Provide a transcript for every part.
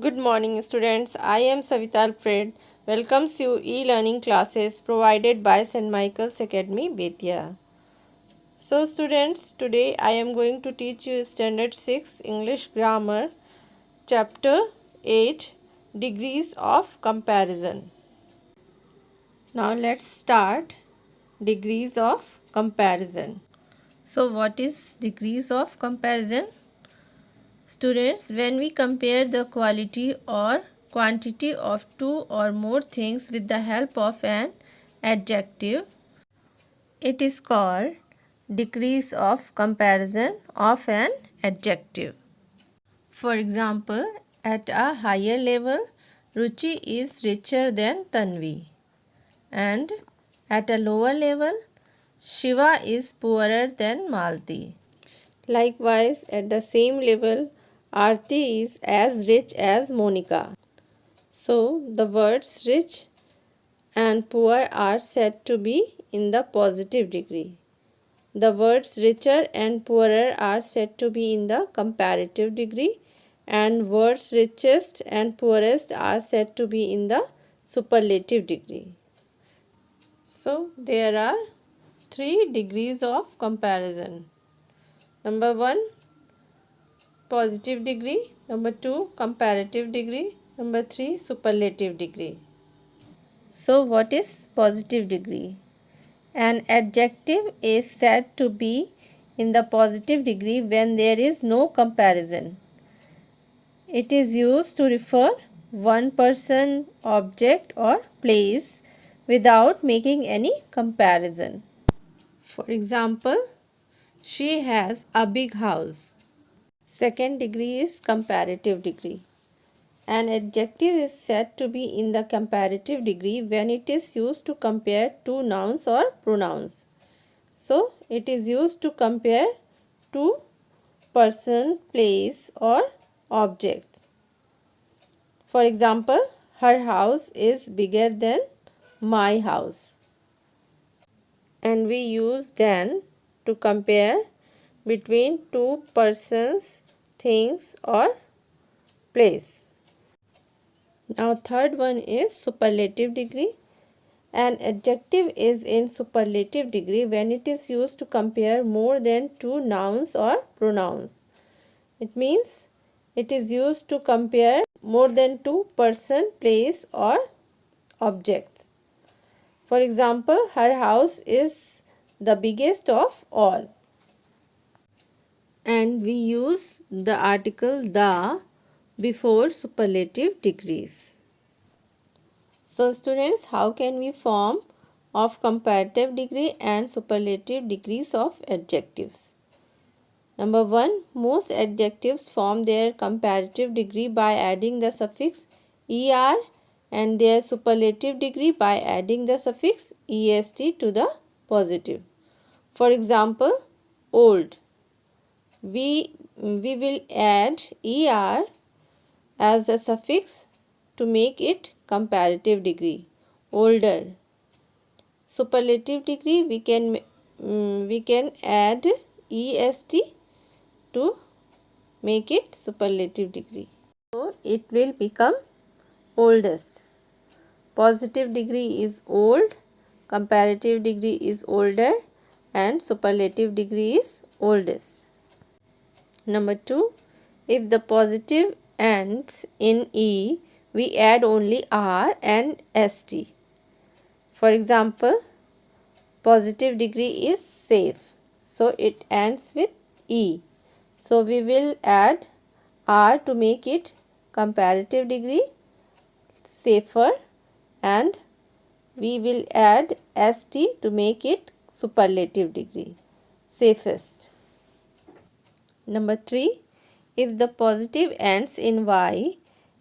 Good morning students. I am Savita Alfred. Welcomes you e-learning classes provided by St. Michael's Academy, Betia. So students, today I am going to teach you Standard 6 English Grammar, Chapter 8, Degrees of Comparison. Now let's start degrees of comparison. So what is degrees of comparison? Students, when we compare the quality or quantity of two or more things with the help of an adjective, it is called degrees of comparison of an adjective. For example, at a higher level, Ruchi is richer than Tanvi, and at a lower level, Shiva is poorer than Malti. Likewise, at the same level, Aarti is as rich as Monica. So, the words rich and poor are said to be in the positive degree. The words richer and poorer are said to be in the comparative degree, and words richest and poorest are said to be in the superlative degree. So, there are three degrees of comparison. Number 1, positive degree. Number 2, comparative degree. Number 3, superlative degree. So what is positive degree? An adjective is said to be in the positive degree when there is no comparison. It is used to refer one person, object or place without making any comparison. For example, she has a big house. Second degree is comparative degree. An adjective is said to be in the comparative degree when it is used to compare two nouns or pronouns. So, it is used to compare two person, place or objects. For example, her house is bigger than my house. And we use than to compare between two persons, things or place. Now third one is superlative degree. An adjective is in superlative degree when it is used to compare more than two nouns or pronouns. It means it is used to compare more than two person, place or objects. For example, her house is the biggest of all. And we use the article the before superlative degrees. So students, how can we form of comparative degree and superlative degrees of adjectives? Number 1, most adjectives form their comparative degree by adding the suffix er and their superlative degree by adding the suffix est to the positive. For example, old. We will add er as a suffix to make it comparative degree, older. Superlative degree, we can add est to make it superlative degree. So it will become oldest. Positive degree is old, comparative degree is older and superlative degree is oldest. Number 2, if the positive ends in e, we add only r and st. For example, positive degree is safe, so it ends with e. So we will add r to make it comparative degree, safer, and we will add st to make it superlative degree, safest. Number 3, if the positive ends in y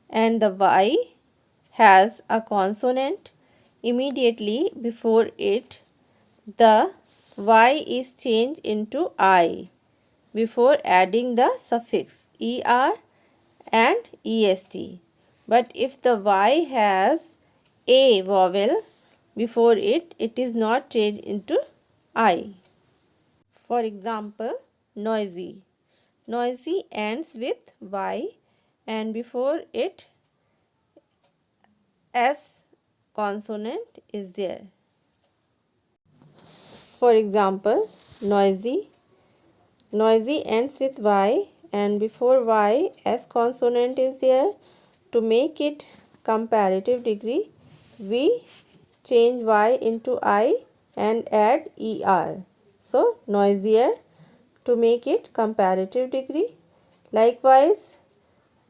and the y has a consonant immediately before it, the y is changed into I before adding the suffix er and est. But if the y has a vowel before it, it is not changed into I. For example, noisy. Noisy ends with y and before it S consonant is there. For example, noisy. Noisy ends with Y and before Y S consonant is there. To make it comparative degree, we change Y into I and add ER. So, noisier to make it comparative degree. Likewise,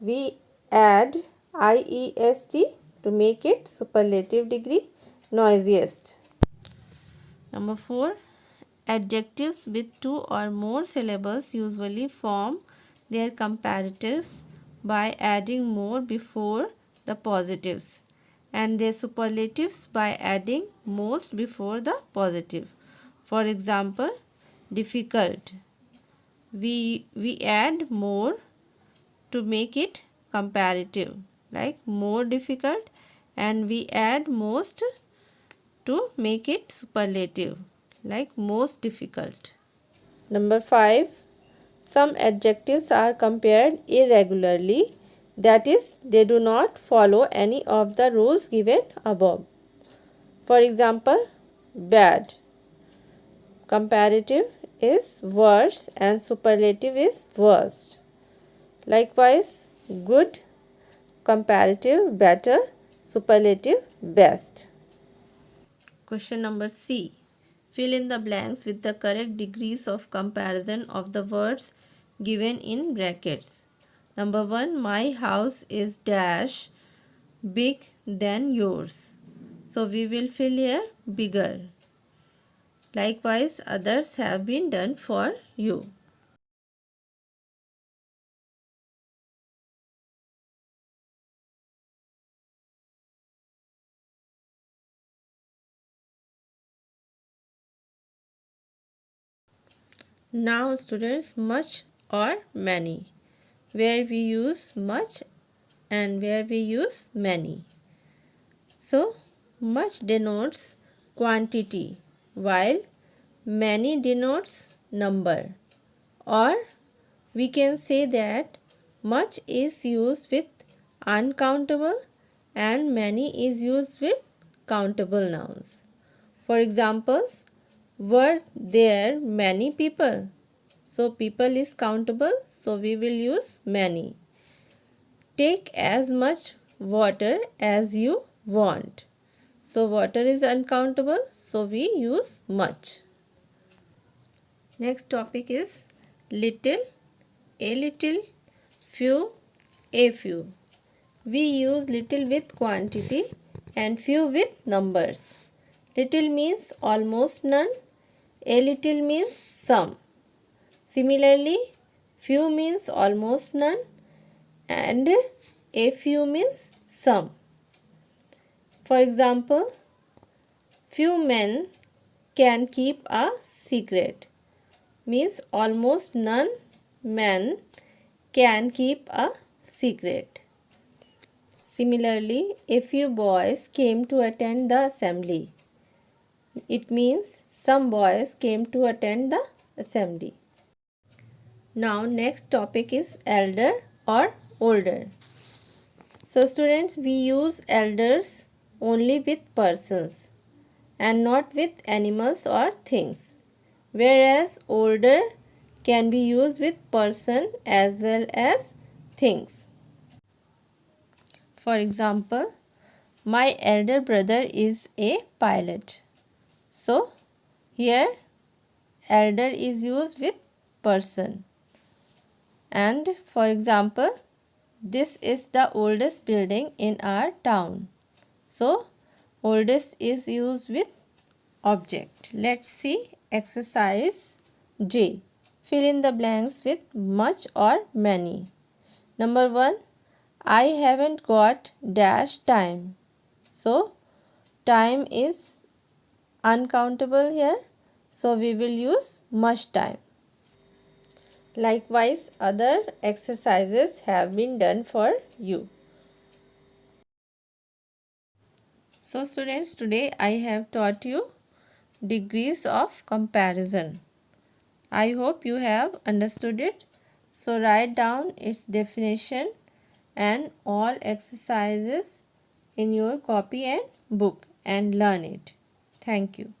we add IEST to make it superlative degree, noisiest. Number 4. Adjectives with two or more syllables usually form their comparatives by adding more before the positives and their superlatives by adding most before the positive. For example, difficult. We add more to make it comparative, like more difficult, and we add most to make it superlative, like most difficult. Number 5. Some adjectives are compared irregularly, that is, they do not follow any of the rules given above. For example, bad. Comparative is worse and superlative is worst. Likewise, good, comparative better, superlative best. Question number C. Fill in the blanks with the correct degrees of comparison of the words given in brackets. Number 1. My house is dash big than yours. So we will fill here bigger. Likewise, others have been done for you. Now students, much or many, where we use much and where we use many. So much denotes quantity while many denotes number, or we can say that much is used with uncountable and many is used with countable nouns. For examples, were there many people? So people is countable, so we will use many. Take as much water as you want. So water is uncountable, so we use much. Next topic is little, a little, few, a few. We use little with quantity and few with numbers. Little means almost none, a little means some. Similarly, few means almost none and a few means some. For example, few men can keep a secret means almost none men can keep a secret. Similarly, a few boys came to attend the assembly. It means some boys came to attend the assembly. Now next topic is elder or older. So students, we use elders only with persons and not with animals or things, whereas older can be used with person as well as things. For example, my elder brother is a pilot. So here elder is used with person. And for example, this is the oldest building in our town. So oldest is used with object. Let's see exercise J. Fill in the blanks with much or many. Number 1. I haven't got dash time. So time is uncountable here. So we will use much time. Likewise, other exercises have been done for you. So students, today I have taught you degrees of comparison. I hope you have understood it. So write down its definition and all exercises in your copy and book and learn it. Thank you.